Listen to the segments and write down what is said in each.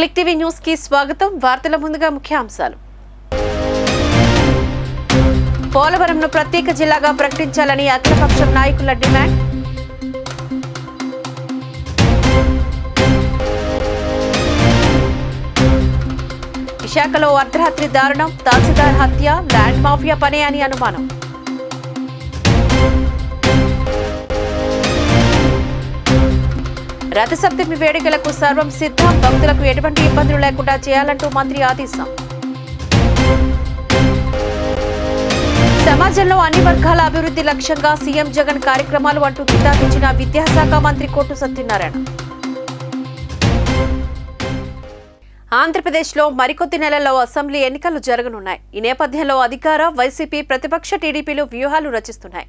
Click TV news కి స్వాగతం. వార్తల ముందుగా ముఖ్యాంశాలు. పోలవరంను ప్రత్యేక జిల్లాగా ప్రకటించాలని అఖిలపక్షం నాయకుల డిమాండ్. విశాఖలో అర్ధరాత్రి దారుణం, తహసీల్దార్ హత్య, ల్యాండ్ మాఫియా పనే అని అనుమానం. రథసప్తమి వేడుకలకు సర్వం సిద్ధం, భక్తులకు ఎటువంటి ఇబ్బందులు లేకుండా చేయాలంటూ మంత్రి ఆదేశం. సమాజంలో అన్ని వర్గాల అభివృద్ధి లక్ష్యంగా సీఎం జగన్ కార్యక్రమాలు అంటూ కితాబిచ్చిన విద్యాశాఖ మంత్రి కోట్టు సత్యనారాయణ. ఆంధ్రప్రదేశ్లో మరికొద్ది నెలల్లో అసెంబ్లీ ఎన్నికలు జరగనున్నాయి. ఈ నేపథ్యంలో అధికార, వైసీపీ, ప్రతిపక్ష టీడీపీలు వ్యూహాలు రచిస్తున్నాయి.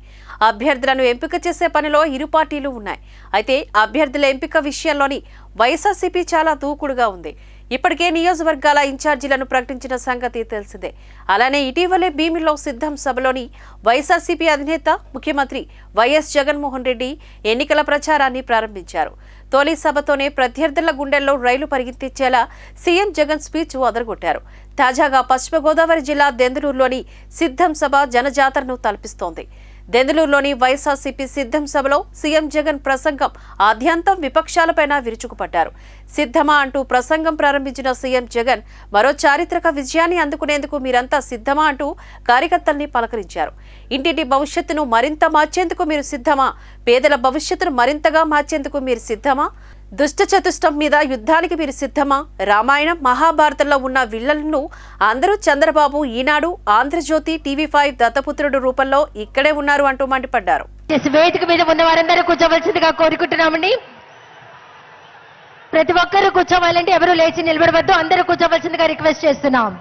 అభ్యర్థులను ఎంపిక చేసే పనిలో ఇరు పార్టీలు ఉన్నాయి. అయితే అభ్యర్థుల ఎంపిక విషయంలోని వైఎస్ఆర్సీపీ చాలా దూకుడుగా ఉంది. ఇప్పటికే నియోజకవర్గాల ఇన్ఛార్జీలను ప్రకటించిన సంగతి తెలిసిందే. అలానే ఇటీవలే భీమిలో సిద్ధం సభలోని వైఎస్ఆర్సీపీ అధినేత ముఖ్యమంత్రి వైఎస్ జగన్మోహన్ రెడ్డి ఎన్నికల ప్రచారాన్ని ప్రారంభించారు. తొలి సభతోనే ప్రత్యర్థుల గుండెల్లో రైలు పరిగెత్తించేలా సీఎం జగన్ స్పీచ్ అదరగొట్టారు. తాజాగా పశ్చిమ గోదావరి జిల్లా దెందులూరులోని సిద్ధం సభ జనజాతరను తలపిస్తోంది. దెందులూరులోని వైఎస్ఆర్సీపీ సిద్ధం సభలో సీఎం జగన్ ప్రసంగం ఆద్యంతం విపక్షాలపైన విరుచుకుపడ్డారు. సిద్ధమా అంటూ ప్రసంగం ప్రారంభించిన సీఎం జగన్ మరో చారిత్రక విజయాన్ని అందుకునేందుకు మీరంతా సిద్ధమా అంటూ కార్యకర్తల్ని పలకరించారు. ఇంటింటి భవిష్యత్తును మరింత మార్చేందుకు మీరు సిద్ధమా? పేదల భవిష్యత్తును మరింతగా మార్చేందుకు మీరు సిద్ధమా? దుష్ట చతుష్టం మీద యుద్ధానికి మీరు సిద్ధమా? రామాయణం, మహాభారతంలో ఉన్న విల్లలను అందరూ చంద్రబాబు, ఈనాడు, ఆంధ్రజ్యోతి, టీవీ5 దత్తపుత్రుడు రూపంలో ఇక్కడే ఉన్నారు అంటూ మండిపడ్డారు. వేదిక మీద ఉన్న వారందరూ కూర్చోవలసిందిగా కోరుకుంటున్నామండి. ప్రతి ఒక్కరూ కూర్చోవాలండి, ఎవరు లేచి నిలబడవద్దు, అందరూ కూర్చోవలసిందిగా రిక్వెస్ట్ చేస్తున్నాం.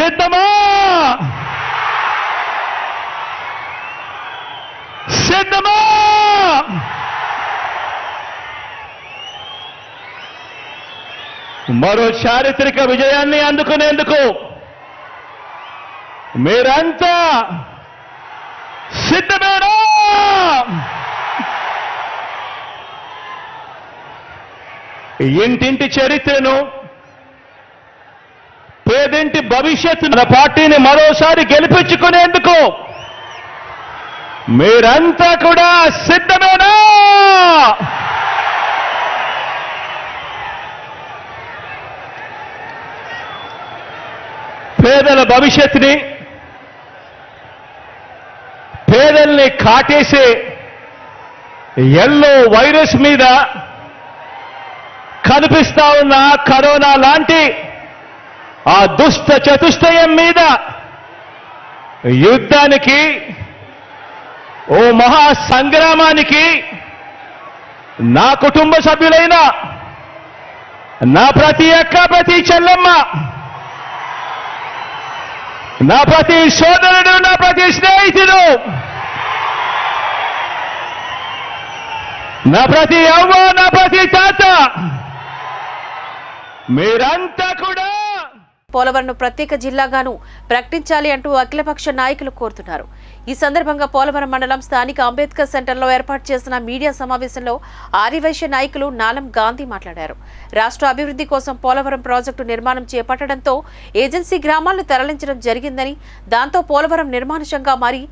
సిద్ధమా? సిద్ధమా? మరో చారిత్రక విజయాన్ని అందుకునేందుకు మీరంతా సిద్ధమేనా? ఇంటింటి చరిత్రను, పేదింటి భవిష్యత్తు మన పార్టీని మరోసారి గెలిపించుకునేందుకు మీరంతా కూడా సిద్ధమేనా? పేదల భవిష్యత్తుని, పేదల్ని కాటేసే ఎల్లో వైరస్ మీద కనిపిస్తా ఉన్న కరోనా లాంటి ఆ దుష్ట చతుష్టయం మీద యుద్ధానికి, ఓ మహా సంగ్రామానికి నా కుటుంబ సభ్యులైన నా ప్రతి అక్క, ప్రతి చెల్లెమ్మ, నా ప్రతి సోదరుడు, నా ప్రతి స్నేహితుడు, నా ప్రతి అవ్వ, నా ప్రతి తాత, మీరంతా కూడా పోలవరంను ప్రత్యేక జిల్లాగాను ప్రకటించాలి అంటూ అఖిలపక్ష నాయకులు కోరుతున్నారు. ఈ సందర్భంగా పోలవరం మండలం స్థానిక అంబేద్కర్ సెంటర్లో ఏర్పాటు చేసిన మీడియా సమావేశంలో ఆర్యవైశ్య నాయకులు నాలం గాంధీ మాట్లాడారు. రాష్ట్ర అభివృద్ధి కోసం పోలవరం ప్రాజెక్టు నిర్మాణం చేపట్టడంతో ఏజెన్సీ గ్రామాలను తరలించడం జరిగిందని, దాంతో పోలవరం నిర్మానుషంగా మారి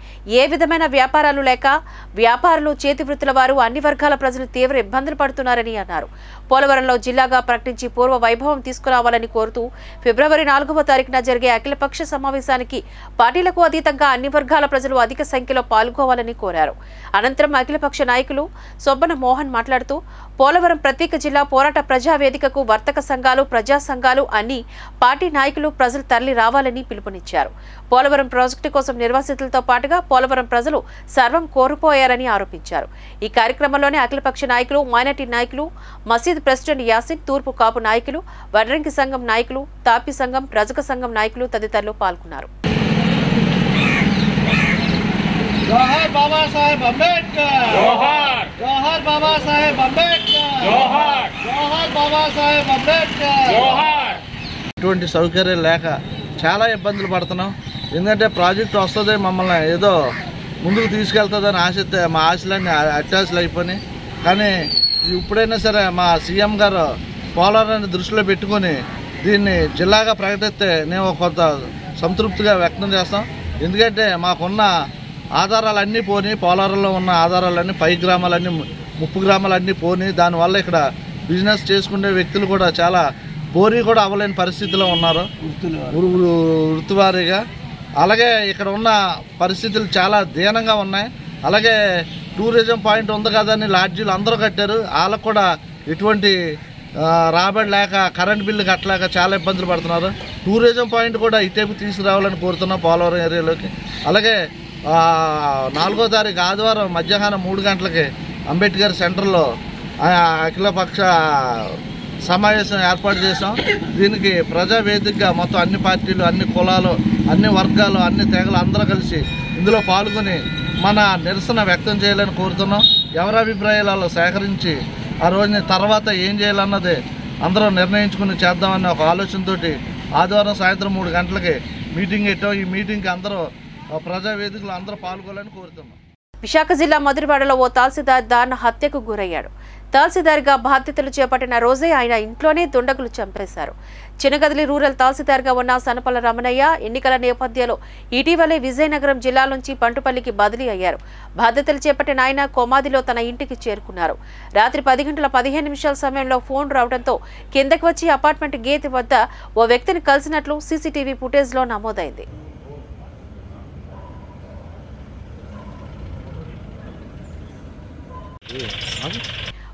ఏ విధమైన వ్యాపారాలు లేక వ్యాపారులు, చేతివృత్తుల వారు, అన్ని వర్గాల ప్రజలు తీవ్ర ఇబ్బందులు పడుతున్నారని అన్నారు. పోలవరంలో జిల్లాగా ప్రకటించి పూర్వ వైభవం తీసుకురావాలని కోరుతూ ఫిబ్రవరి 4వ తారీఖున జరిగే అఖిలపక్ష సమావేశానికి పార్టీలకు అతీతంగా అన్ని వర్గాల ప్రజలు అధిక సంఖ్యలో పాల్గొవాలని కోరారు. అనంతరం అఖిలపక్ష నాయకులు సొబ్బన మోహన్ మాట్లాడుతూ పోలవరం ప్రత్యేక జిల్లా పోరాట ప్రజావేదికకు వర్తక సంఘాలు, ప్రజా సంఘాలు, అన్ని పార్టీ నాయకులు, ప్రజలు తరలి రావాలని పిలుపునిచ్చారు. పోలవరం ప్రాజెక్టు కోసం నిర్వాసితులతో పాటుగా పోలవరం ప్రజలు సర్వం కోల్పోయారని ఆరోపించారు. ఈ కార్యక్రమంలోనే అఖిలపక్ష నాయకులు, మైనార్టీ నాయకులు, మసీద్ ప్రెసిడెంట్ యాసిన్, తూర్పు కాపు నాయకులు, వడ్రంగి సంఘం నాయకులు, తాపి సంఘం, రజక సంఘం నాయకులు తదితరులు పాల్గొన్నారు. జోహార్ బాబా సాహెబ్ అంబేద్కర్. జోహార్ జోహార్ బాబా సాహెబ్ అంబేద్కర్. జోహార్ జోహార్ బాబా సాహెబ్ అంబేద్కర్. జోహార్. ఇటువంటి సౌకర్యాలు లేక చాలా ఇబ్బందులు పడుతున్నాం. ఎందుకంటే ప్రాజెక్టు వస్తుంది మమ్మల్ని ఏదో ముందుకు తీసుకెళ్తుందని ఆశిస్తే మా ఆశలన్నీ అత్యాశలు అయిపోయినాయి. కానీ ఇప్పుడైనా సరే మా సీఎం గారు పోలవరాన్ని దృష్టిలో పెట్టుకొని దీన్ని జిల్లాగా ప్రకటిస్తే మేము కొంత సంతృప్తిగా వ్యక్తం చేస్తాం. ఎందుకంటే మాకున్న ఆధారాలన్నీ పోని, పోలవరంలో ఉన్న ఆధారాలన్నీ పై గ్రామాలన్నీ ముప్పు గ్రామాలన్నీ పోని, దానివల్ల ఇక్కడ బిజినెస్ చేసుకునే వ్యక్తులు కూడా చాలా బోరీ కూడా అవ్వలేని పరిస్థితిలో ఉన్నారు వృత్తివారీగా. అలాగే ఇక్కడ ఉన్న పరిస్థితులు చాలా దీనంగా ఉన్నాయి. అలాగే టూరిజం పాయింట్ ఉంది కదని లాడ్జీలు అందరూ కట్టారు, వాళ్ళకు కూడా ఎటువంటి రాబడి లేక కరెంట్ బిల్లు కట్టలేక చాలా ఇబ్బందులు పడుతున్నారు. టూరిజం పాయింట్ కూడా ఇటేపు తీసుకురావాలని కోరుతున్నాం పోలవరం ఏరియాలోకి. అలాగే 4వ తారీఖు ఆదివారం మధ్యాహ్నం 3 గంటలకి అంబేద్కర్ సెంటర్లో అఖిలపక్ష సమావేశం ఏర్పాటు చేసాం. దీనికి ప్రజావేదికగా మొత్తం అన్ని పార్టీలు, అన్ని కులాలు, అన్ని వర్గాలు, అన్ని తెగలు అందరూ కలిసి ఇందులో పాల్గొని మన నిరసన వ్యక్తం చేయాలని కోరుతున్నాం. ఎవరి అభిప్రాయాలు సేకరించి ఆ రోజుని తర్వాత ఏం చేయాలన్నది అందరూ నిర్ణయించుకుని చేద్దామన్న ఒక ఆలోచనతో ఆదివారం సాయంత్రం 3 గంటలకి మీటింగ్ పెట్టాం. ఈ మీటింగ్కి అందరూ ప్రజావేదికలు అందరూ పాల్గొనాలని కోరుతున్నాం. విశాఖ జిల్లా మధురవాడలో ఓ తహసీల్దార్ దారుణ హత్యకు గురయ్యాడు. తహసీల్దార్గా బాధ్యతలు చేపట్టిన రోజే ఆయన ఇంట్లోనే దుండగులు చంపేశారు. చినగదిలి రూరల్ తహసీల్దార్గా ఉన్న సనపల్ల రమణయ్య ఎన్నికల నేపథ్యంలో ఇటీవలే విజయనగరం జిల్లా నుంచి పంటుపల్లికి బదిలీ అయ్యారు. బాధ్యతలు చేపట్టిన ఆయన కొమాదిలో తన ఇంటికి చేరుకున్నారు. రాత్రి 10:15 సమయంలో ఫోన్ రావడంతో కిందకి వచ్చి అపార్ట్మెంట్ గేట్ వద్ద ఓ వ్యక్తిని కలిసినట్లు సీసీటీవీ ఫుటేజ్లో నమోదైంది.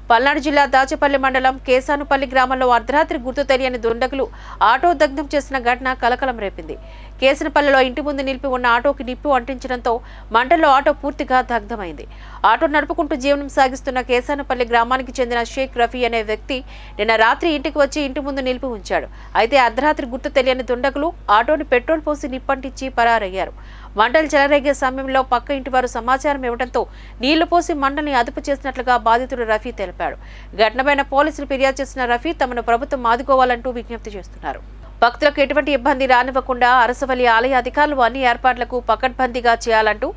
పల్నాడు జిల్లా దాచేపల్లి మండలం కేసానుపల్లి గ్రామంలో అర్ధరాత్రి గుర్తు తెలియని దుండగులు ఆటో దగ్ధం చేసిన ఘటన కలకలం రేపింది. కేసనపల్లిలో ఇంటి ముందు నిలిపి ఉన్న ఆటోకి నిప్పు అంటించడంతో మంటల్లో ఆటో పూర్తిగా దగ్ధమైంది. ఆటో నడుపుకుంటూ జీవనం సాగిస్తున్న కేసానుపల్లి గ్రామానికి చెందిన షేక్ రఫీ అనే వ్యక్తి నిన్న రాత్రి ఇంటికి వచ్చి ఇంటి ముందు నిలిపి ఉంచాడు. అయితే అర్ధరాత్రి గుర్తు తెలియని దుండగులు ఆటోని పెట్రోల్ పోసి నిప్పంటించి పరారయ్యారు. మంటలు చెలరేగే సమయంలో పక్క ఇంటి వారు సమాచారం ఇవ్వడంతో నీళ్లు పోసి మంటల్ని అదుపు చేసినట్లుగా బాధితుడు రఫీ తెలిపాడు. ఘటనపైన పోలీసులు ఫిర్యాదు చేసిన రఫీ తమను ప్రభుత్వం ఆదుకోవాలంటూ విజ్ఞప్తి చేస్తున్నారు. భక్తులకు ఎటువంటి ఇబ్బంది రానివ్వకుండా అరసవల్లి ఆలయ అధికారులు అన్ని ఏర్పాట్లకు పకడ్బందీగా చేయాలంటూ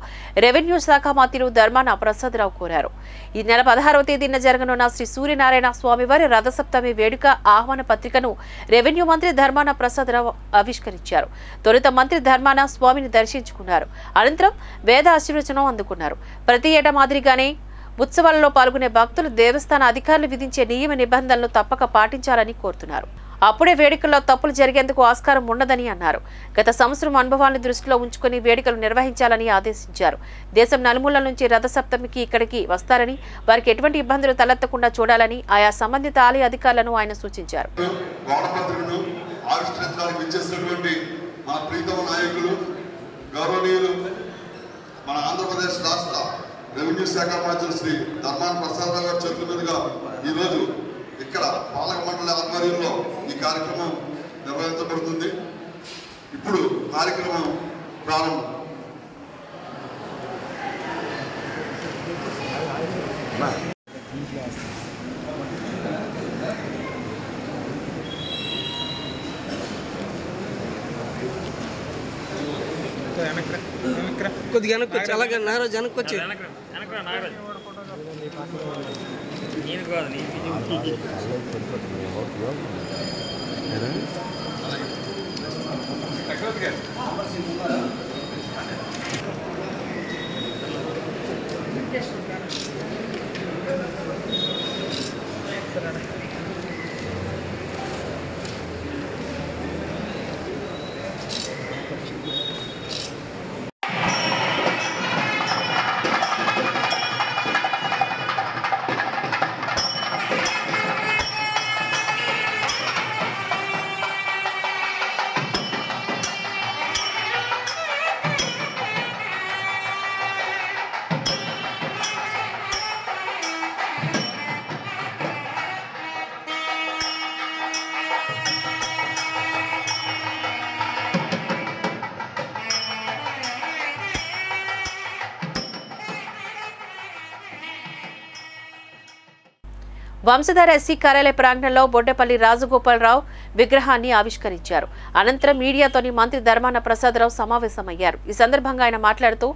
రెవెన్యూ శాఖ మంత్రులు ధర్మాన ప్రసాదరావు కోరారు. ఈ నెల 16వ తేదీన జరగనున్న శ్రీ సూర్యనారాయణ స్వామివారి రథసప్తమి వేడుక ఆహ్వాన పత్రికను రెవెన్యూ మంత్రి ధర్మాన ప్రసాదరావు ఆవిష్కరించారు. తొలుత మంత్రి ధర్మాన స్వామిని దర్శించుకున్నారు. అనంతరం వేద ఆశీర్వచనం అందుకున్నారు. ప్రతి ఏటా మాదిరిగానే ఉత్సవాలలో పాల్గొనే భక్తులు దేవస్థాన అధికారులు విధించే నియమ నిబంధనలు తప్పక పాటించాలని కోరుతున్నారు. అప్పుడే వేడుకల్లో తప్పులు జరిగేందుకు ఆస్కారం ఉండదని అన్నారు. గత సంవత్సరం అనుభవాలను దృష్టిలో ఉంచుకుని వేడుకలు నిర్వహించాలని ఆదేశించారు. దేశం నలుమూలల నుంచి రథసప్తమికి ఇక్కడికి వస్తారని, వారికి ఎటువంటి ఇబ్బందులు తలెత్తకుండా చూడాలని ఆయా సంబంధిత ఆలయ అధికారులను ఆయన సూచించారు. రెవెన్యూ శాఖ మంత్రి శ్రీ ధర్మాన ప్రసాదరావు గారి చేతుల మీదుగా ఈరోజు ఇక్కడ పాలక మండలి ఆధ్వర్యంలో ఈ కార్యక్రమం నిర్వహించబడుతుంది. ఇప్పుడు కార్యక్రమం ప్రారంభం. కొద్దిగా వెనక్కి అలాగే నాగరాజు వెనక్కి వచ్చి వంశధార ఎస్సీ కార్యాలయ ప్రాంగణంలో బొడ్డేపల్లి రాజగోపాలరావు విగ్రహాన్ని ఆవిష్కరించారు. అనంతరం మీడియాతోని మంత్రి ధర్మాన ప్రసాదరావు సమావేశమయ్యారు. ఈ సందర్భంగా ఆయన మాట్లాడుతూ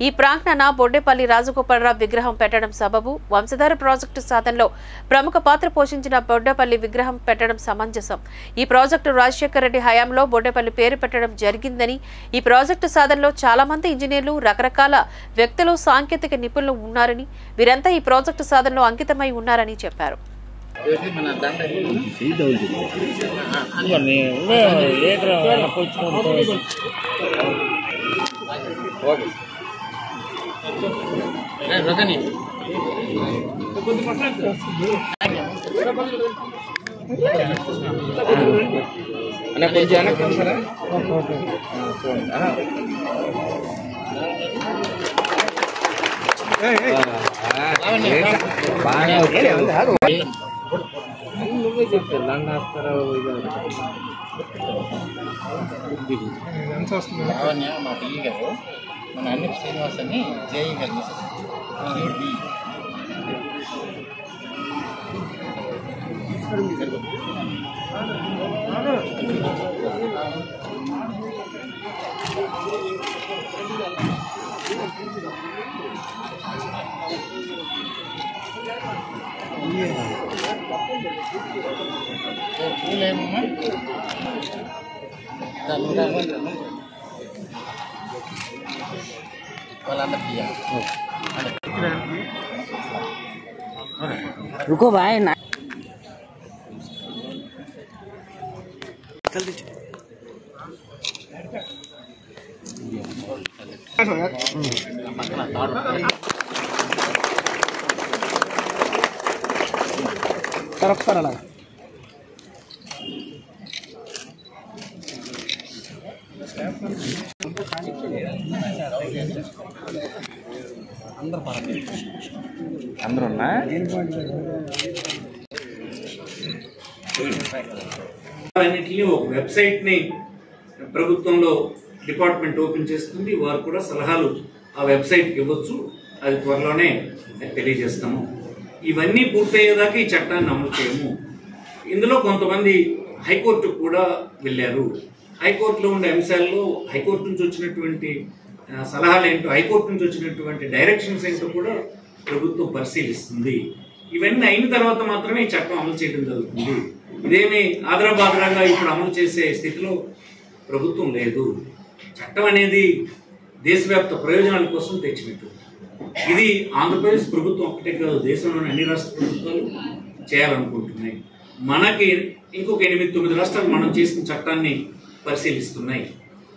ఈ ప్రాంగణాన బొడ్డేపల్లి రాజగోపాలరావు విగ్రహం పెట్టడం సబబు, వంశధార ప్రాజెక్టు సాధనలో ప్రముఖ పాత్ర పోషించిన బొడ్డేపల్లి విగ్రహం పెట్టడం సమంజసం. ఈ ప్రాజెక్టు రాజశేఖర రెడ్డి హయాంలో బొడ్డేపల్లి పేరు పెట్టడం జరిగిందని, ఈ ప్రాజెక్టు సాధనలో చాలా మంది ఇంజనీర్లు, రకరకాల వ్యక్తులు, సాంకేతిక నిపుణులు ఉన్నారని, వీరంతా ఈ ప్రాజెక్టు సాధనలో అంకితమై ఉన్నారని చెప్పారు. మా టీవీ గారు మన అన్ని శ్రీనివాస్ అని జేఈ గారు పూలేమమ్మా వాళ్ళందరికీ रुको भाई ना ఒకసారి అలాగా అందరున్నా అన్నింటినీ ఒక వెబ్సైట్ ని ప్రభుత్వంలో డిపార్ట్మెంట్ ఓపెన్ చేస్తుంది. వారు కూడా సలహాలు ఆ వెబ్సైట్ కి ఇవ్వచ్చు. అది త్వరలోనే తెలియజేస్తాము. ఇవన్నీ పూర్తయ్యేదాకా ఈ చట్టాన్ని అమలు చేయము. ఇందులో కొంతమంది హైకోర్టుకు కూడా వెళ్ళారు. హైకోర్టులో ఉండే అంశాల్లో హైకోర్టు నుంచి వచ్చినటువంటి సలహాలు ఏంటో, హైకోర్టు నుంచి వచ్చినటువంటి డైరెక్షన్స్ ఏంటో కూడా ప్రభుత్వం పరిశీలిస్తుంది. ఇవన్నీ అయిన తర్వాత మాత్రమే ఈ చట్టం అమలు చేయడం జరుగుతుంది. ఇదేమి ఆదరాబాదరాగా ఇప్పుడు అమలు చేసే స్థితిలో ప్రభుత్వం లేదు. చట్టం అనేది దేశవ్యాప్త ప్రయోజనాల కోసం తెచ్చినట్టు. ఇది ఆంధ్రప్రదేశ్ ప్రభుత్వం ఒకటే కాదు, దేశంలోని అన్ని రాష్ట్ర ప్రభుత్వాలు చేయాలనుకుంటున్నాయి. మనకి ఇంకొక 8-9 రాష్ట్రాలు మనం చేసిన చట్టాన్ని పరిశీలిస్తున్నాయి.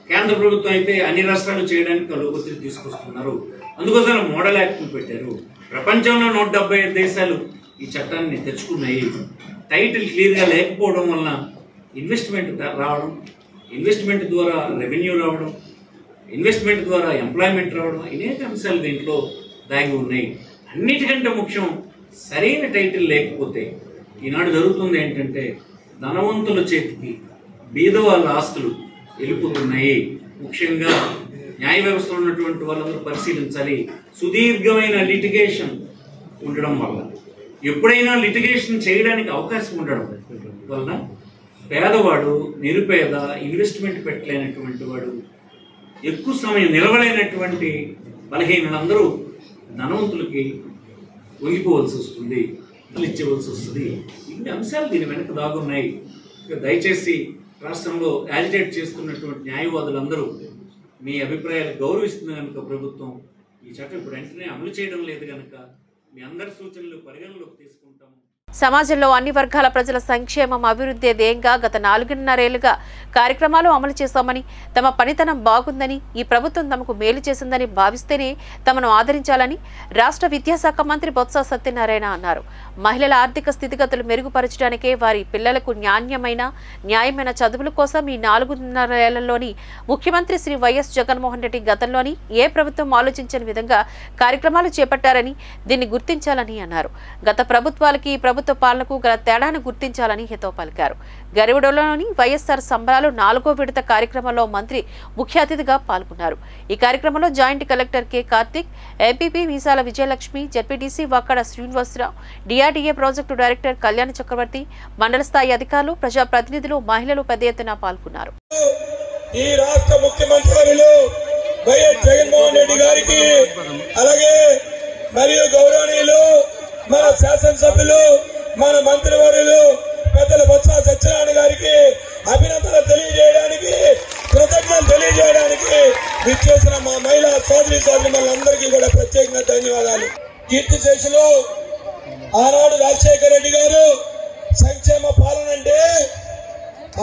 కేంద్ర ప్రభుత్వం అయితే అన్ని రాష్ట్రాలు చేయడానికి ఒత్తిడి తీసుకొస్తున్నారు. అందుకోసం మోడల్ యాక్ట్ పెట్టారు. ప్రపంచంలో 175 దేశాలు ఈ చట్టాన్ని తెచ్చుకున్నాయి. టైటిల్ క్లియర్గా లేకపోవడం వలన ఇన్వెస్ట్మెంట్ రావడం, ఇన్వెస్ట్మెంట్ ద్వారా రెవెన్యూ రావడం, ఇన్వెస్ట్మెంట్ ద్వారా ఎంప్లాయ్మెంట్ రావడం, అనేక అంశాలు దీంట్లో దాగి ఉన్నాయి. అన్నిటికంటే ముఖ్యం సరైన టైటిల్ లేకపోతే ఈనాడు జరుగుతుంది ఏంటంటే ధనవంతుల చేతికి బీద వాళ్ళ ఆస్తులు వెళ్ళిపోతున్నాయి. ముఖ్యంగా న్యాయ వ్యవస్థలో ఉన్నటువంటి వాళ్ళందరూ పరిశీలించాలి. సుదీర్ఘమైన లిటిగేషన్ ఉండడం వల్ల, ఎప్పుడైనా లిటిగేషన్ చేయడానికి అవకాశం ఉండడం వలన పేదవాడు, నిరుపేద, ఇన్వెస్ట్మెంట్ పెట్టలేనటువంటి వాడు, ఎక్కువ సమయం నిలవలేనటువంటి బలహీనులందరూ ధనవంతులకి వంగిపోవలసి వస్తుంది, ఇచ్చేవలసి వస్తుంది. ఇన్ని అంశాలు దీని వెనక దాగున్నాయి. దయచేసి రాష్ట్రంలో యాజిటేట్ చేస్తున్నటువంటి న్యాయవాదులందరూ మీ అభిప్రాయాలు గౌరవిస్తుంది కనుక ప్రభుత్వం ఈ చట్టం ఇప్పుడు వెంటనే అమలు చేయడం లేదు కనుక మీ అందరి సూచనలు పరిగణలోకి తీసుకుంటాము. సమాజంలో అన్ని వర్గాల ప్రజల సంక్షేమం, అభివృద్ధి ధ్యేయంగా గత 4.5 ఏళ్లుగా కార్యక్రమాలు అమలు చేశామని, తమ పనితనం బాగుందని, ఈ ప్రభుత్వం తమకు మేలు చేసిందని భావిస్తేనే తమను ఆదరించాలని రాష్ట్ర విద్యాశాఖ మంత్రి బొత్స సత్యనారాయణ అన్నారు. మహిళల ఆర్థిక స్థితిగతులు మెరుగుపరచడానికే వారి పిల్లలకు న్యాయమైన చదువుల కోసం ఈ 4.5 ఏళ్లలోని ముఖ్యమంత్రి శ్రీ వైఎస్ జగన్మోహన్ రెడ్డి గతంలోని ఏ ప్రభుత్వం ఆలోచించని విధంగా కార్యక్రమాలు చేపట్టారని, దీన్ని గుర్తించాలని అన్నారు. గత ప్రభుత్వాలకి ప్రభుత్వ పాలనకు గల తేడాను గుర్తించాలని హితవు పలికారు. గరివిడలోని వైఎస్ఆర్ సంబరాలు 4వ విడత కార్యక్రమంలో మంత్రి ముఖ్య అతిథిగా పాల్గొన్నారు. ఈ కార్యక్రమంలో joint collector K Karthik, MPP Meesala Vijayalakshmi, ZPTC Vakada Srinivasarao, DRDA project director Kalyana Chakravarthi, మండల స్థాయి అధికారులు, ప్రజాప్రతినిధులు, మహిళలు పెద్ద ఎత్తున పాల్గొన్నారు. ఈ రాష్ట్ర ముఖ్యమంత్రులు వైఎస్ జగన్మోహన్ రెడ్డి గారికి అలాగే మరియు గౌరవనీయులు మన శాసనసభ్యులు మన మంత్రివర్యులు పెద్దల బొత్స సత్యనారాయణ గారికి అభినందనలు తెలియజేయడానికి కృతజ్ఞతలు తెలియజేయడానికి విచ్చేసిన మా మహిళా సోదరి సోదరులందరికీ కూడా ప్రత్యేకంగా ధన్యవాదాలు. కీర్తిశేషులు ఆనాడు రాజశేఖర రెడ్డి గారు సంక్షేమ పాలన అంటే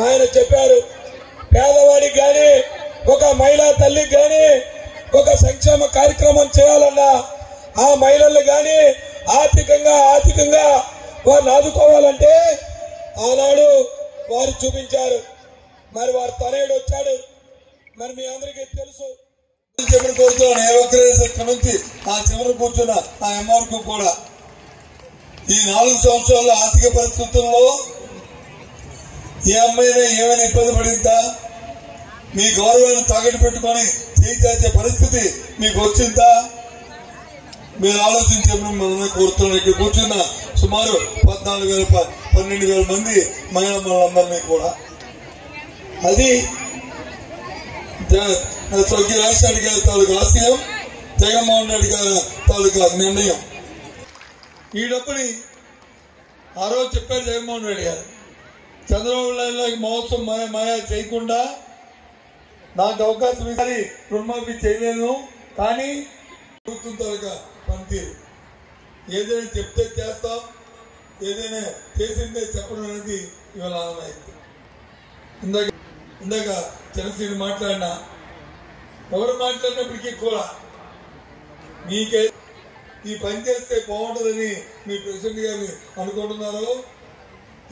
ఆయన చెప్పారు, పేదవాడికి గాని ఒక మహిళా తల్లికి గాని ఒక సంక్షేమ కార్యక్రమం చేయాలన్నా ఆ మహిళలు గాని ఆర్థికంగా వారిని ఆదుకోవాలంటే ఆనాడు వారు చూపించారు. మరి వారు తనేడు వచ్చాడు. మరి మీ అందరికీ తెలుసు. చివరి కూర్చున్న ఏ ఒక్కరేసి ఇక్కడ నుంచి ఆ చివరి కూర్చున్న ఆ ఎంఆర్కు కూడా ఈ 4 సంవత్సరాల ఆర్థిక పరిస్థితుల్లో ఏ అమ్మాయినా ఏమైనా ఇబ్బంది పడిందా, మీ గౌరవాన్ని తాగట్టు పెట్టుకొని చేయించే పరిస్థితి మీకు వచ్చిందా మీరు ఆలోచించేప్పుడు మనల్ని కోరుతున్నాం. ఇక్కడ కూర్చున్న సుమారు 14,000-12,000 మంది మహిళలందరినీ కూడా అది స్వర్గీయ రాజశేఖర గారి తాలూకు ఆశయం, జగన్మోహన్ రెడ్డి గారి తాలూకా నిర్ణయం. ఈ డబ్బుని ఆ రోజు చెప్పారు జగన్మోహన్ రెడ్డి గారు, చంద్రబాబు నాయుడు మహోత్సవం మాయా చేయకుండా నాకు అవకాశం ఇచ్చి రుణమాఫీ చేయలేను, కానీ ప్రభుత్వం తాలూకా పనితీరు ఏదైనా చెప్తే చేస్తాం, ఏదైనా చేసిందే చెప్పడం అనేది ఇవాళ ఆనవాయితీ. ఇందాక చంద్రశేఖర్ మాట్లాడినా ఎవరు మాట్లాడినప్పటికీ కూడా మీకే ఈ పని చేస్తే బాగుంటుందని మీ ప్రెసిడెంట్ గారిని అనుకుంటున్నారు,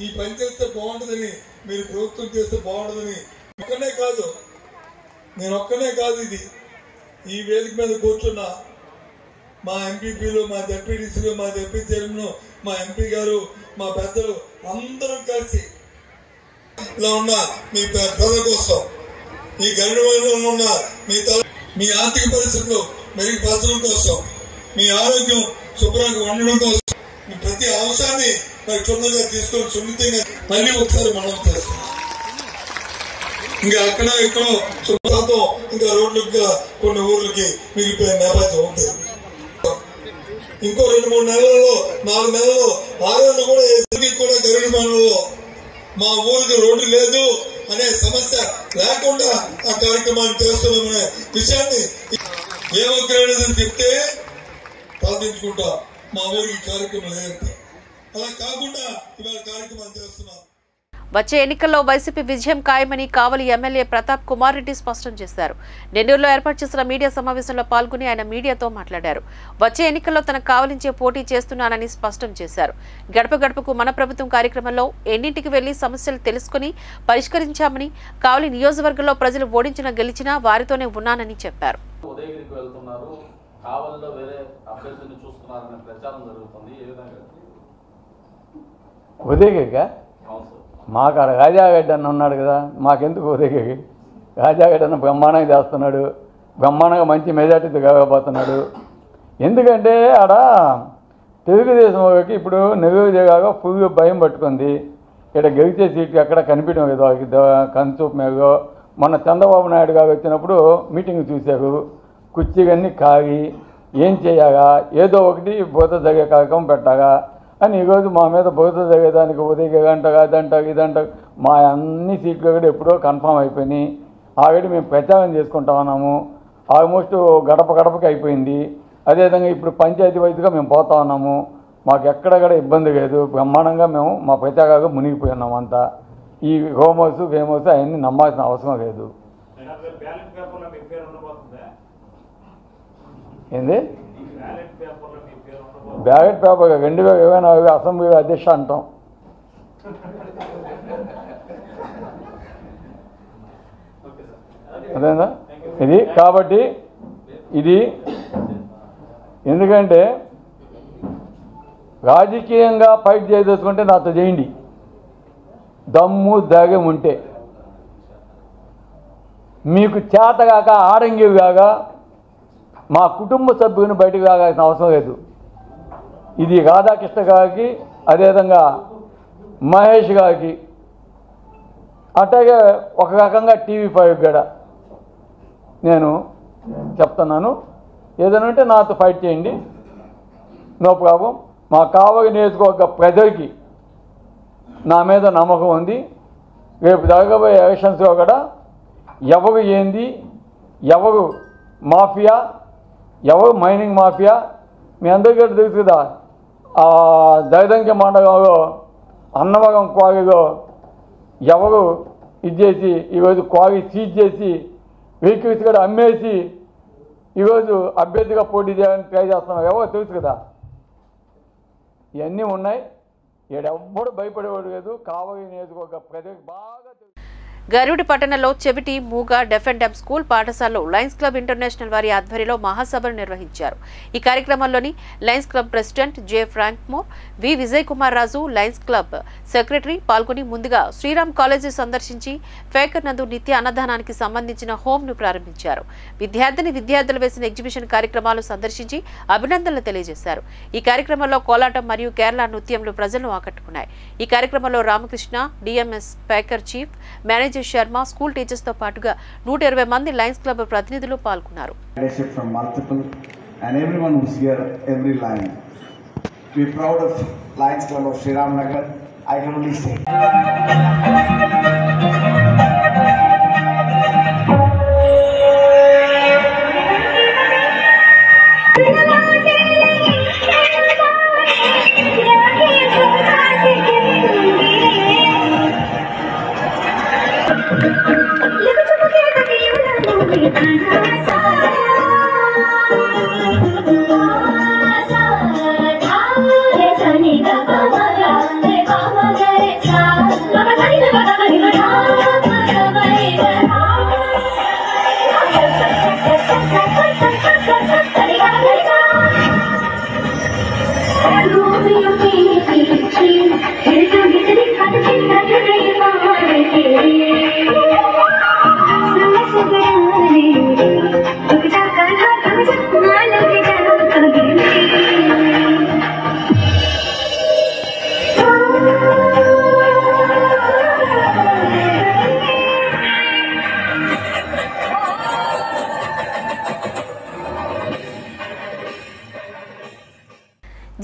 ఈ పని చేస్తే బాగుంటుందని మీరు ప్రభుత్వం చేస్తే బాగుంటుందని నేను ఒక్కనే కాదు ఇది ఈ వేదిక మీద కూర్చున్నా మా ఎంపీపీలు, మా జెడ్పీటీసీలు, మా జెడ్పీ చైర్మన్, మా ఎంపీ గారు, మా పెద్దలు అందరూ కలిసి ఇలా ఉన్న మీ ప్రజల కోసం, మీ గరిడలో ఉన్న మీ ఆర్థిక పరిస్థితులు మెరుగుపరచడం కోసం, మీ ఆరోగ్యం శుభ్రంగా ఉండడం కోసం మీ ప్రతి అంశాన్ని మరి క్షుణ్ణంగా తీసుకొని సున్నితంగా మళ్ళీ ఒకసారి మనం చేస్తాం. ఇంకా అక్కడ ఎక్కడో శాతం ఇంకా రోడ్లుగా కొన్ని ఊర్లకి మిగిలిపోయిన నేపథ్యం ఉంటుంది. ఇంకో 2-3 నెలల్లో 4 నెలల్లో 6 నెలలు కూడా కూడా గరుడి పనులలో మా ఊరికి రోడ్డు లేదు అనే సమస్య లేకుండా ఆ కార్యక్రమాన్ని చేస్తున్నామనే విషయాన్ని ఏ ఒక్కరైనా చెప్తే సాధించుకుంటా మా ఊరికి కార్యక్రమం లేదంటే అలా కాకుండా ఇవాళ కార్యక్రమాన్ని చేస్తున్నాం. వచ్చే ఎన్నికల్లో వైసీపీ విజయం ఖాయమని కావలి ఎమ్మెల్యే ప్రతాప్ కుమార్ రెడ్డి స్పష్టం చేశారు. నెల్లూరులో ఏర్పాటు చేసిన మీడియా సమావేశంలో పాల్గొని ఆయన మీడియాతో మాట్లాడారు. వచ్చే ఎన్నికల్లో తనకు కావలించే పోటీ చేస్తున్నానని స్పష్టం చేశారు. గడప గడపకు మన ప్రభుత్వం కార్యక్రమంలో ఎన్నింటికి వెళ్లి సమస్యలు తెలుసుకుని పరిష్కరించామని, కావలి నియోజకవర్గంలో ప్రజలు ఓడించినా గెలిచినా వారితోనే ఉన్నానని చెప్పారు. మాకు ఆడ రాజాగడ్డ అన్న ఉన్నాడు కదా, మాకెందుకు ఉదయకి రాజాగడ్డ అన్న బ్రహ్మాండంగా చేస్తున్నాడు, బ్రహ్మాండంగా మంచి మెజార్టీతో కాకపోతున్నాడు. ఎందుకంటే ఆడ తెలుగుదేశం వాళ్ళకి ఇప్పుడు నెల్లూరు ఫుల్ భయం పట్టుకుంది. ఇక్కడ గెలిచే సీట్లు ఎక్కడ కనిపించడం లేదు కనుచూపు మేగో. మొన్న చంద్రబాబు నాయుడు గారు వచ్చినప్పుడు మీటింగ్ చూశారు, కుర్చీలన్నీ కాగి ఏం చేయాలా, ఏదో ఒకటి బోధ జరిగే కార్యక్రమం పెట్టాగా అని ఈరోజు మా మీద బోధ జరిగేదానికి ఉదయం అంటారు, అదంటారు, ఇదంటారు. మా అన్ని సీట్లు కూడా ఎప్పుడో కన్ఫామ్ అయిపోయినాయి. ఆల్రెడీ మేము ప్రచారం చేసుకుంటా ఉన్నాము. ఆల్మోస్ట్ గడప గడపకి అయిపోయింది. అదేవిధంగా ఇప్పుడు పంచాయతీ వైద్యుగా మేము పోతా ఉన్నాము. మాకు ఎక్కడ కూడా ఇబ్బంది లేదు. బ్రహ్మాండంగా మేము మా ప్రచారాలు మునిగిపోయి ఉన్నాము అంతా. ఈ హోమోస్ ఫేమోస్ అవన్నీ నమ్మాల్సిన అవసరం లేదు. ఏంది బ్యాలెట్ పేపర్ 2024 అసెంబ్లీ అధ్యక్ష అంటాం. అదేనా ఇది. కాబట్టి ఇది ఎందుకంటే రాజకీయంగా ఫైట్ చేయదలుచుకుంటే నాతో చేయండి, దమ్ము ధైర్యం ఉంటే. మీకు చేతగాక ఆడంగివి కాగా మా కుటుంబ సభ్యుని బయటకు రాగాల్సిన అవసరం లేదు. ఇది రాధాకృష్ణ గారికి, అదేవిధంగా మహేష్ గారికి, అట్లాగే ఒక రకంగా TV5 కూడా నేను చెప్తున్నాను. ఏదైనా ఉంటే నాతో ఫైట్ చేయండి, నో ప్రాబ్లం. మా కావలి నియోజకవర్గ ప్రజలకి నా మీద నమ్మకం ఉంది. రేపు జరగబోయే ఎలక్షన్స్లో కూడా ఎవరు ఏంది, ఎవరు మాఫియా, ఎవరు మైనింగ్ మాఫియా మీ అందరికీ తెలుసు కదా. దైదంకి మండలంలో అన్నవరం క్వారీలో ఎవరు ఇది చేసి ఈరోజు క్వారీ సీజ్ చేసి వెహికల్స్ కూడా అమ్మేసి ఈరోజు అభ్యర్థిగా పోటీ చేయాలని ట్రై చేస్తున్నారు, ఎవరో తెలుసు కదా. ఇవన్నీ ఉన్నాయి. ఎవ్వడు భయపడేవాడు లేదు. కావలి నియోజకవర్గ ప్రజలకు బాగా తెలుసు. గరుడి పట్టణంలో చెవిటి మూగ డెఫ్ అండ్ డెమ్ స్కూల్ పాఠశాలలో లయన్స్ క్లబ్ ఇంటర్నేషనల్ వారి ఆధ్వర్యంలో మహాసభను నిర్వహించారు. ఈ కార్యక్రమంలోని లయన్స్ క్లబ్ ప్రెసిడెంట్ జె ఫ్రాంక్మోర్, వి Vijay Kumar Raju, Lions club secretary పాల్గొని ముందుగా శ్రీరామ్ కాలేజీ సందర్శించి ఫేకర్ నందు నిత్య అన్నదానానికి సంబంధించిన హోమ్ను ప్రారంభించారు. విద్యార్థులు వేసిన ఎగ్జిబిషన్ కార్యక్రమాలు సందర్శించి అభినందనలు తెలియజేశారు. ఈ కార్యక్రమంలో కోలాటం మరియు కేరళ నృత్యంలు ప్రజలను ఆకట్టుకున్నాయి. ఈ కార్యక్రమంలో రామకృష్ణ, డిఎంఎస్ ఫేకర్ chief manager Sharma, school teachers తో పాటుగా 120 మంది లయన్స్ క్లబ్ ప్రతినిధులు పాల్గొన్నారు. We are proud of Lions Club of Sri Ram Nagar. I can only say.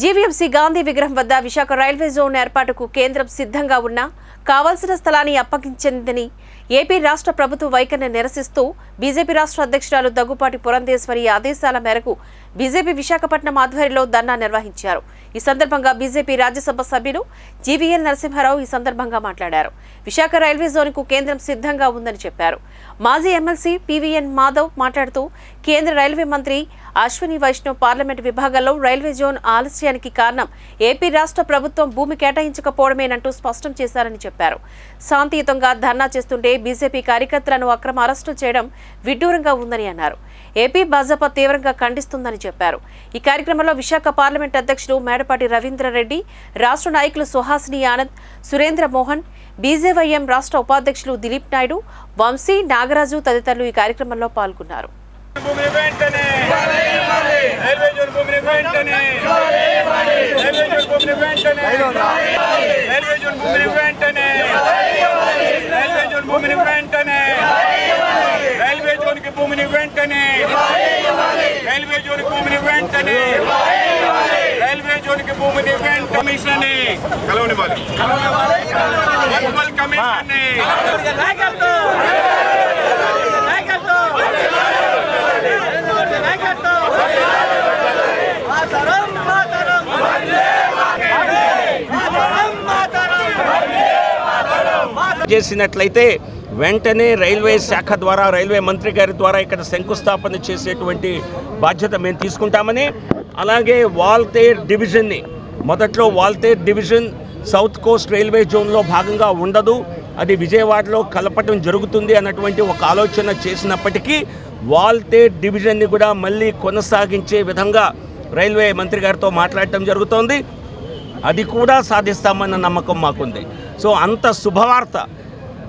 GVMC Gandhi విగ్రహం వద్ద విశాఖ రైల్వే జోన్ ఏర్పాటుకు కేంద్రం సిద్ధంగా ఉన్నా కావాల్సిన స్థలాన్ని అప్పగించిందని ఏపీ రాష్ట్ర ప్రభుత్వ వైఖరిని నిరసిస్తూ బీజేపీ రాష్ట్ర అధ్యక్షురాలు దగ్గుపాటి పురంధేశ్వరి ఆదేశాల మేరకు బీజేపీ విశాఖపట్నం ఆధ్వర్యంలో ధర్నా నిర్వహించారు. ఈ సందర్భంగా బీజేపీ రాజ్యసభ సభ్యులు జీవీఎల్ నరసింహారావు ఈ సందర్భంగా మాట్లాడారు. విశాఖ రైల్వే జోన్కు కేంద్రం సిద్ధంగా ఉందని చెప్పారు. మాజీ ఎమ్మెల్సీ పీవీఎన్ మాధవ్ మాట్లాడుతూ కేంద్ర రైల్వే మంత్రి అశ్విని వైష్ణవ్ పార్లమెంటు విభాగాల్లో రైల్వే జోన్ ఆలస్యానికి కారణం ఏపీ రాష్ట్ర ప్రభుత్వం భూమి కేటాయించకపోవడమేనంటూ స్పష్టం చేశారని చెప్పారు. శాంతియుతంగా ధర్నా చేస్తుంటే బీజేపీ కార్యకర్తలను అక్రమ అరెస్టులు చేయడం విడ్డూరంగా ఉందని అన్నారు. ఏపీ భాజపా తీవ్రంగా ఖండిస్తుందని చెప్పారు. ఈ కార్యక్రమంలో విశాఖ పార్లమెంట్ అధ్యక్షుడు మేడపాటి రవీంద్రరెడ్డి, రాష్ట్ర నాయకులు సుహాసిని ఆనంద్, సురేంద్ర మోహన్, బీజేవైఎం రాష్ట్ర ఉపాధ్యక్షులు దిలీప్ నాయుడు, వంశీ, నాగరాజు తదితరులు ఈ కార్యక్రమంలో పాల్గొన్నారు. చేసినట్లయితే వెంటనే రైల్వే శాఖ ద్వారా, రైల్వే మంత్రి గారి ద్వారా ఇక్కడ శంకుస్థాపన చేసేటువంటి బాధ్యత మేము తీసుకుంటామని, అలాగే వాల్తేర్ డివిజన్ని, మొదట్లో Waltair division south Coast railway జోన్లో భాగంగా ఉండదు, అది విజయవాడలో కలపటం జరుగుతుంది అన్నటువంటి ఒక ఆలోచన చేసినప్పటికీ వాల్తేర్ డివిజన్ని కూడా మళ్ళీ కొనసాగించే విధంగా రైల్వే మంత్రి గారితో మాట్లాడటం జరుగుతోంది. అది కూడా సాధిస్తామన్న నమ్మకం మాకుంది. సో అంత శుభవార్త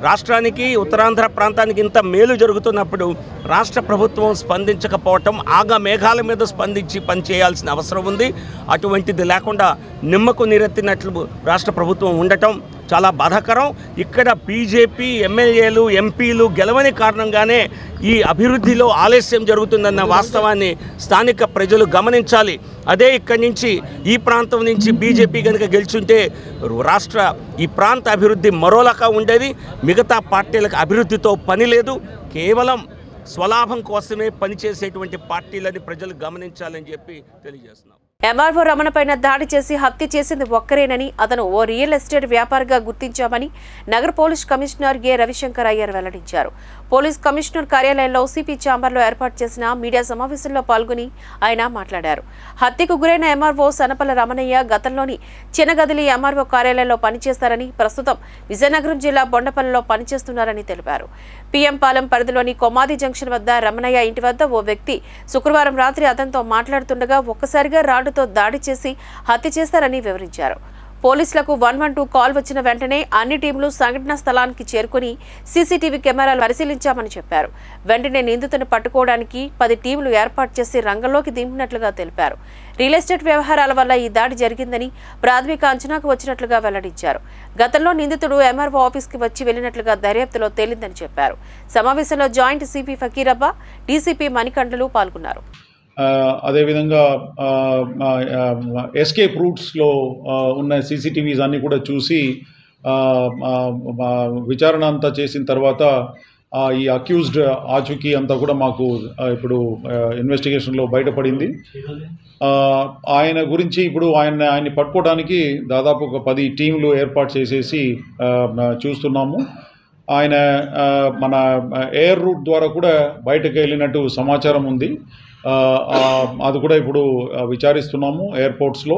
రాష్ట్రానికి, ఉత్తరాంధ్ర ప్రాంతానికి ఇంత మేలు జరుగుతున్నప్పుడు రాష్ట్ర ప్రభుత్వం స్పందించకపోవటం, ఆగా మేఘాల మీద స్పందించి పనిచేయాల్సిన అవసరం ఉంది. అటువంటిది లేకుండా నిమ్మకు నీరెత్తినట్లు రాష్ట్ర ప్రభుత్వం ఉండటం చాలా బాధాకరం. ఇక్కడ బీజేపీ ఎమ్మెల్యేలు, ఎంపీలు గెలవని కారణంగానే ఈ అభివృద్ధిలో ఆలస్యం జరుగుతుందన్న వాస్తవాన్ని స్థానిక ప్రజలు గమనించాలి. అదే ఇక్కడి నుంచి, ఈ ప్రాంతం నుంచి బీజేపీ కనుక గెలుచుంటే ఈ ప్రాంత అభివృద్ధి మరోలాగా ఉండేది. మిగతా పార్టీలకు అభివృద్ధితో పని లేదు, కేవలం స్వలాభం కోసమే పనిచేసేటువంటి పార్టీలని ప్రజలు గమనించాలని చెప్పి తెలియజేస్తున్నాం. ఎంఆర్ఓ రమణపైన దాడి చేసి హత్య చేసింది ఒక్కరేనని, అతను ఓ రియల్ ఎస్టేట్ వ్యాపారిగా గుర్తించామని నగర పోలీస్ కమిషనర్ ఏ రవిశంకర్ అయ్యర్ వెల్లడించారు. పోలీస్ కమిషనర్ కార్యాలయంలో సిపి ఛాంబర్లో ఏర్పాటు చేసిన మీడియా సమావేశంలో పాల్గొని ఆయన మాట్లాడారు. హత్యకు గురైన ఎంఆర్ఓ సనపల రమణయ్య గతంలోని చిన్నగదిలి ఎంఆర్ఓ కార్యాలయంలో పనిచేస్తారని, ప్రస్తుతం విజయనగరం జిల్లా బొండపల్లిలో పనిచేస్తున్నారని తెలిపారు. పిఎం పాలెం పరిధిలోని కొమాది జంక్షన్ వద్ద రమణయ్య ఇంటి వద్ద ఓ వ్యక్తి శుక్రవారం రాత్రి అతనితో మాట్లాడుతుండగా ఒక్కసారిగా రాడ్డుతో దాడి చేసి హత్య చేస్తారని వివరించారు. పోలీసులకు 112 కాల్ వచ్చిన వెంటనే అన్ని టీంలు సంఘటనా స్థలానికి చేరుకుని సీసీటీవీ కెమెరాలు పరిశీలించామని చెప్పారు. వెంటనే నిందితుని పట్టుకోవడానికి 10 టీంలు ఏర్పాటు చేసి రంగంలోకి దింపినట్లుగా తెలిపారు. రియల్ ఎస్టేట్ వ్యవహారాల వల్ల ఈ దాడి జరిగిందని ప్రాథమిక అంచనాకు వచ్చినట్లుగా వెల్లడించారు. గతంలో నిందితుడు ఎంఆర్ఓ ఆఫీస్కి వచ్చి వెళ్లినట్లుగా దర్యాప్తులో తేలిందని చెప్పారు. సమావేశంలో జాయింట్ సిపి ఫకీరబ్బా, డీసీపీ మణికంఠలు పాల్గొన్నారు. అదేవిధంగా ఎస్కేప్ రూట్స్లో ఉన్న సీసీటీవీస్ అన్నీ కూడా చూసి విచారణ అంతా చేసిన తర్వాత ఈ అక్యూజ్డ్ ఆచూకీ అంతా కూడా మాకు ఇప్పుడు ఇన్వెస్టిగేషన్లో బయటపడింది. ఆయన గురించి ఇప్పుడు ఆయన్ని పట్టుకోవడానికి దాదాపు ఒక 10 టీంలు ఏర్పాటు చేసేసి చూస్తున్నాము. ఆయన మన ఎయిర్ రూట్ ద్వారా కూడా బయటకు వెళ్ళినట్టు సమాచారం ఉంది. అది కూడా ఇప్పుడు విచారిస్తున్నాము ఎయిర్పోర్ట్స్లో.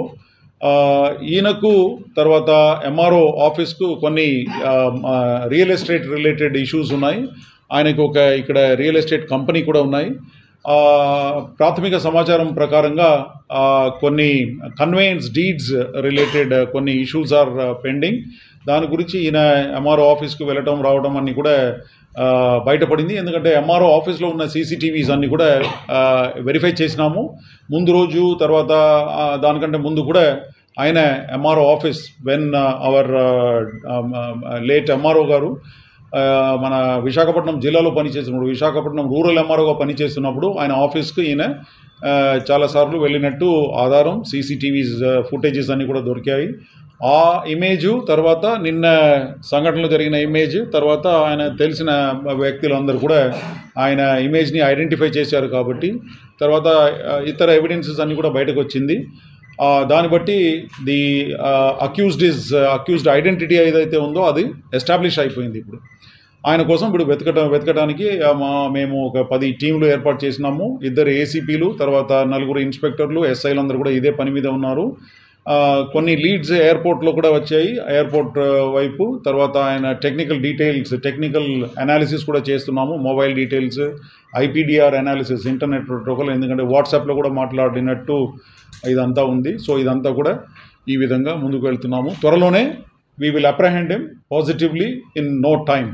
ఈయనకు తర్వాత ఎంఆర్ఓ ఆఫీస్కు కొన్ని రియల్ ఎస్టేట్ రిలేటెడ్ ఇష్యూస్ ఉన్నాయి. ఆయనకు ఇక్కడ రియల్ ఎస్టేట్ కంపెనీ కూడా ఉన్నాయి. ప్రాథమిక సమాచారం ప్రకారంగా కొన్ని కన్వేయన్స్ డీడ్స్ రిలేటెడ్ కొన్ని ఇష్యూస్ ఆర్ పెండింగ్. దాని గురించి ఈయన ఎంఆర్ఓ ఆఫీస్కు వెళ్ళటం రావడం అన్నీ కూడా బయటపడింది. ఎందుకంటే ఎంఆర్ఓ ఆఫీస్లో ఉన్న సీసీటీవీస్ అన్నీ కూడా వెరిఫై చేసినాము. ముందు రోజు తర్వాత దానికంటే ముందు కూడా ఆయన MRO office when our late MRO గారు మన విశాఖపట్నం జిల్లాలో పనిచేస్తున్నప్పుడు, విశాఖపట్నం రూరల్ ఎంఆర్ఓగా పనిచేస్తున్నప్పుడు ఆయన ఆఫీస్కు ఈయన చాలాసార్లు వెళ్ళినట్టు ఆధారం, సీసీటీవీస్ ఫుటేజెస్ అన్నీ కూడా దొరికాయి. ఆ ఇమేజు తర్వాత నిన్న సంఘటనలు జరిగిన ఇమేజ్ తర్వాత ఆయన తెలిసిన వ్యక్తులందరూ కూడా ఆయన ఇమేజ్ని ఐడెంటిఫై చేశారు. కాబట్టి తర్వాత ఇతర ఎవిడెన్సెస్ అన్నీ కూడా బయటకు వచ్చింది. దాన్ని బట్టి ది అక్యూజ్డ్ ఐడెంటిటీ ఏదైతే ఉందో అది ఎస్టాబ్లిష్ అయిపోయింది. ఇప్పుడు ఆయన కోసం ఇప్పుడు వెతకడానికి మేము ఒక 10 టీంలు ఏర్పాటు చేసినాము. 2 ఏసీపీలు, తర్వాత 4 ఇన్స్పెక్టర్లు, ఎస్ఐలు అందరూ కూడా ఇదే పని మీద ఉన్నారు. కొన్ని లీడ్స్ ఎయిర్పోర్ట్లో కూడా వచ్చాయి, ఎయిర్పోర్ట్ వైపు. తర్వాత ఆయన టెక్నికల్ అనాలిసిస్ కూడా చేస్తున్నాము. Mobile details, IPDR analysis, internet protocol, ఎందుకంటే వాట్సాప్లో కూడా మాట్లాడినట్టు ఇదంతా ఉంది. సో ఇదంతా కూడా ఈ విధంగా ముందుకు వెళ్తున్నాము. త్వరలోనే we will apprehend him positively in no time.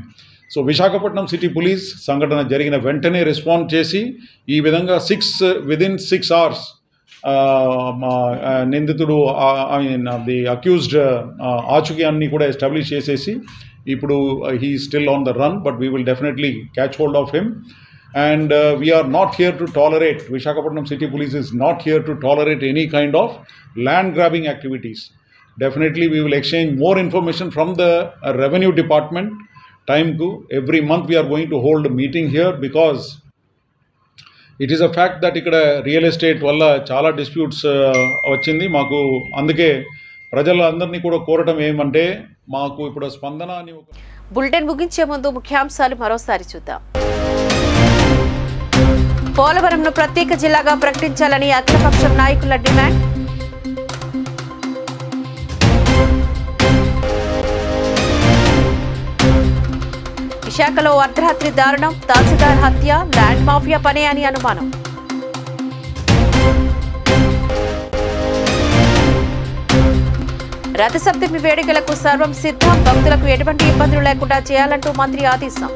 So Visakhapatnam city police సంఘటన జరిగిన వెంటనే రెస్పాండ్ చేసి ఈ విధంగా విదిన్ 6 hours నిందితుడు ది అక్యూజ్డ్ ఆచూకీ అన్ని కూడా ఎస్టాబ్లిష్ చేసేసి ఇప్పుడు he still on the run, but we will definitely catch hold of him. And we are not here to tolerate, Visakhapatnam City Police is not here to tolerate any kind of land grabbing activities. Definitely we will exchange more information from the revenue department. Time ku every month we are going to hold a meeting here, because it is a fact that ikkada real estate valla chala disputes vachindi maaku. Anduke ప్రజలందరినీ కూడా కోరటం ఏమంటే మాకు ఇప్పుడు స్పందన అని. Bulletin ముగించే ముందు ముఖ్యాంశాలు మరోసారి చూద్దాం. పోలవరంను ప్రత్యేక జిల్లాగా ప్రకటించాలని అఖిలపక్షం నాయకుల డిమాండ్. విశాఖలో అర్ధరాత్రి దారుణం, తహసీల్దార్ హత్య, ల్యాండ్ మాఫియా పనే అని అనుమానం. రథసప్తమి వేడుకలకు సర్వం సిద్ధం, భక్తులకు ఎటువంటి ఇబ్బందులు లేకుండా చేయాలంటూ మంత్రి ఆదేశం.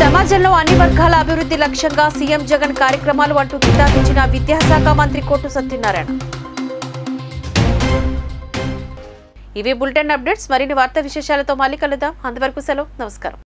సమాజంలో అన్ని వర్గాల అభివృద్ధి లక్ష్యంగా సీఎం జగన్ కార్యక్రమాలు అంటూ కితాబిచ్చిన విద్యాశాఖ మంత్రి కోట్టు సత్యనారాయణ. ఇవి బులెటిన్ అప్డేట్స్. మరిన్ని వార్తా విశేషాలతో మళ్ళీ కలుద్దాం. అంతవరకు సెలవు. నమస్కారం.